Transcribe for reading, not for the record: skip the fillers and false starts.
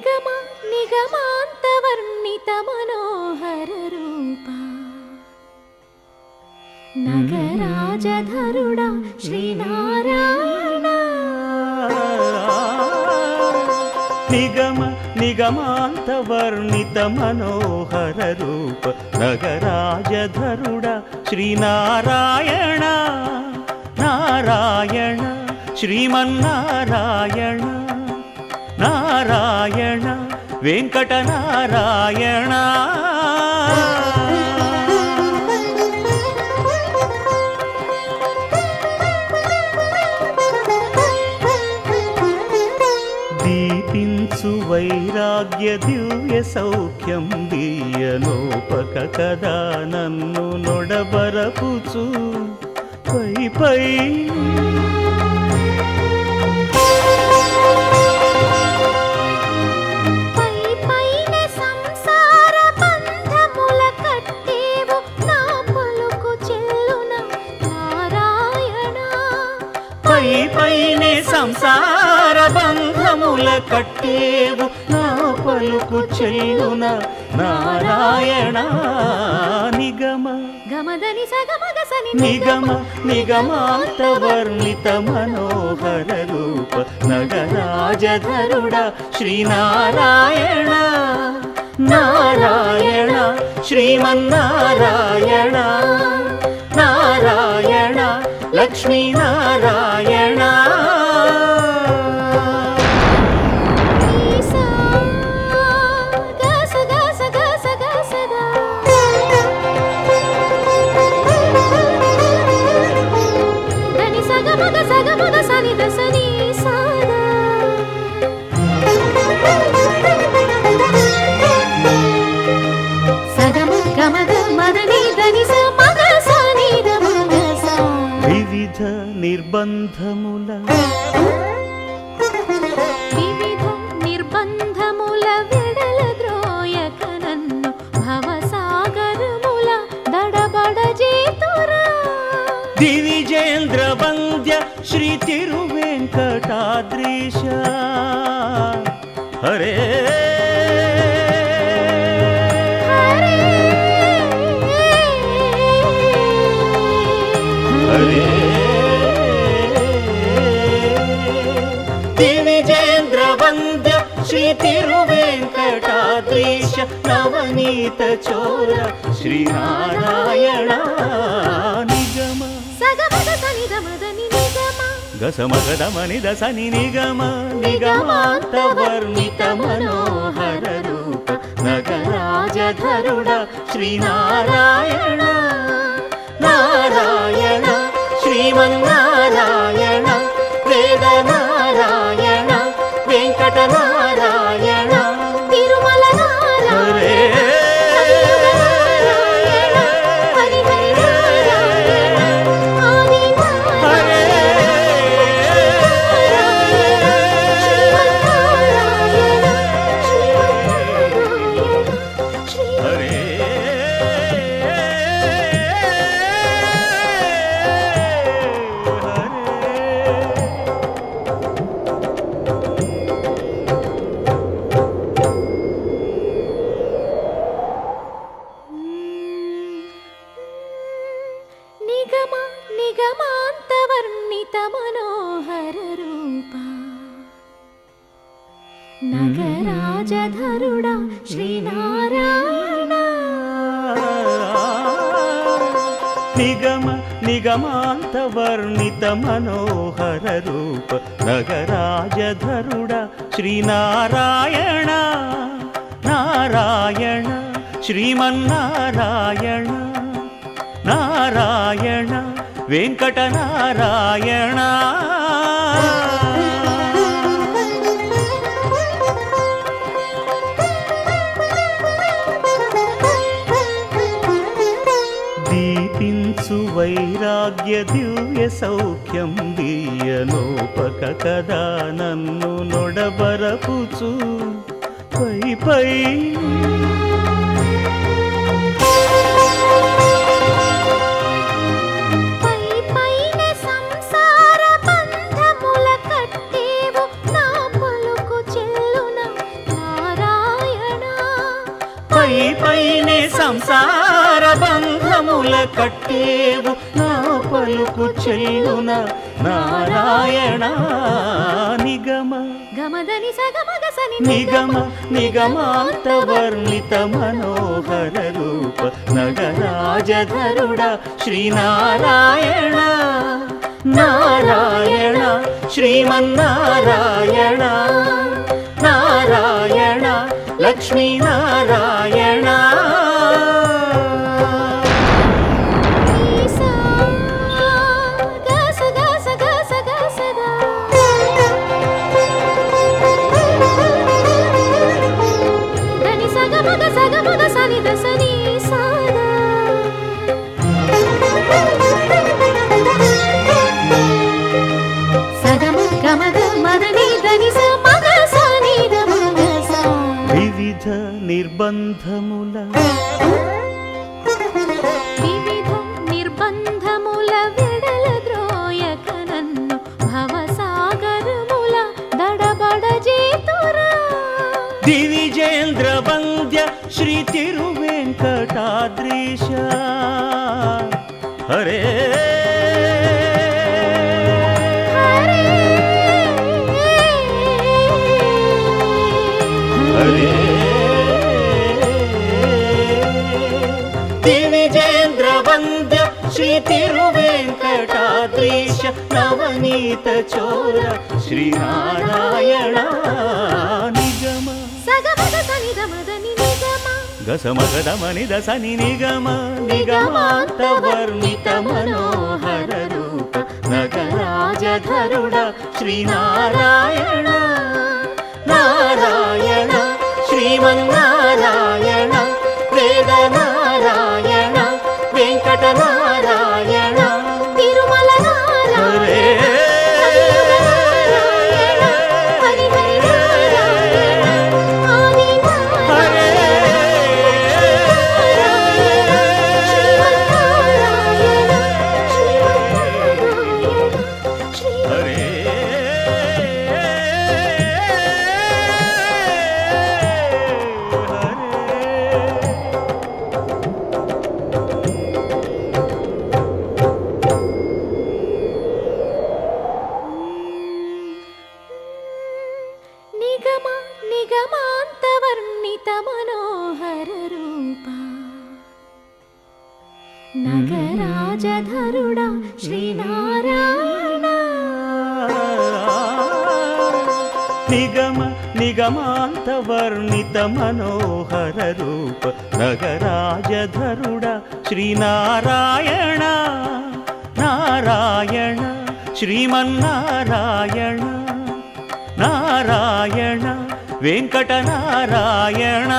నిగమ నిగమాంతవర్ణిత మనోహర రూప నగరాజధరుడా శ్రీనారాయణ నిగమ నిగమాంతవర్ణిత మనోహర రూప నగరాజధరుడా శ్రీనారాయణ నారాయణ శ్రీమన్నారాయణ నారాయణ వెంకటనారాయణ దీపించు వైరాగ్య దివ్య సౌఖ్యం దీయనోపక కదా నన్ను నొడబరపుచు పై పై పైనే సంసార బంధముల కట్టేవు నా పలుకు చెల్లున నారాయణ నిగమ గమదని సగమగసని నిగమ నిగమాంతవర్ణిత మనోహర రూప నగరాజధరుడా శ్రీనారాయణ నారాయణ శ్రీమన్నారాయణ నారాయణ లక్ష్మీనారాయణ వివిధ నిర్బంధముల విడల ద్రోయక నన్ను భవసాగరముల దడబడ జేతురా దివిజేంద్ర వంద్య శ్రీ తిరువెంకటాద్రీశ హరే దివిజేంద్ర వంద్య శ్రీ తిరువెంకటాద్రీశ నవనీత చోర శ్రీనారాయణ నిగమ గసమగదమని దసని నిగమ నిగమాంతవర్ణిత మనోహర రూప నగరాజధరుడా శ్రీనారాయణ నారాయణ శ్రీమన్నారాయణ వేదనారాయణ వెంకటనారాయణ తిరుమల నారాయణ నిగమ నిగమాంతవర్ణిత మనోహర రూప నగరాజధరుడా శ్రీనారాయణ నిగమ నిగమాంతవర్ణిత మనోహర రూప నగరాజధరుడా శ్రీనారాయణ నారాయణ శ్రీమన్నారాయణ నారాయణ వెంకటనారాయణ దీపించు వైరాగ్య దివ్య సౌఖ్యం దీయనోపక కదా నన్ను నొడబరపుచు పై పై నీపైనే సంసార బంధముల కట్టేవు నా పలుకు చెల్లున నారాయణ నిగమ గమదని సగమగసని నిగమ నిగమాంత వర్ణిత మనోహర రూప నగరాజధరుడ శ్రీనారాయణ నారాయణ శ్రీమన్నారాయణ నారాయణ లక్ష్మీనారాయణ వివిధ నిర్బంధముల వెడల ద్రోయక నన్ను భవసాగరముల దడబడ చేతురా దివిజేంద్ర వంద్య శ్రీ తిరువెంకటాద్రీశ హరే దివిజేంద్ర వంద్య శ్రీ తిరువెంకటాద్రీశ నవనీత చోర శ్రీనారాయణ నిగమ గసమగదమని దసని నిగమ నిగమాంత వర్ణిత మనోహర రూప నగరాజధరుడ శ్రీనారాయణ నారాయణ శ్రీమన్నారాయణ వేదనారాయణ వెంకటనారాయణ తిరుమల నారాయణ నిగమాంతవర్ణిత మనోహర రూప నగరాజధరుడ శ్రీనారాయణ నిగమ నిగమాంత వర్ణిత మనోహర రూప నగరాజధరుడ శ్రీనారాయణ నారాయణ శ్రీమన్నారాయణ నారాయణ వెంకటనారాయణ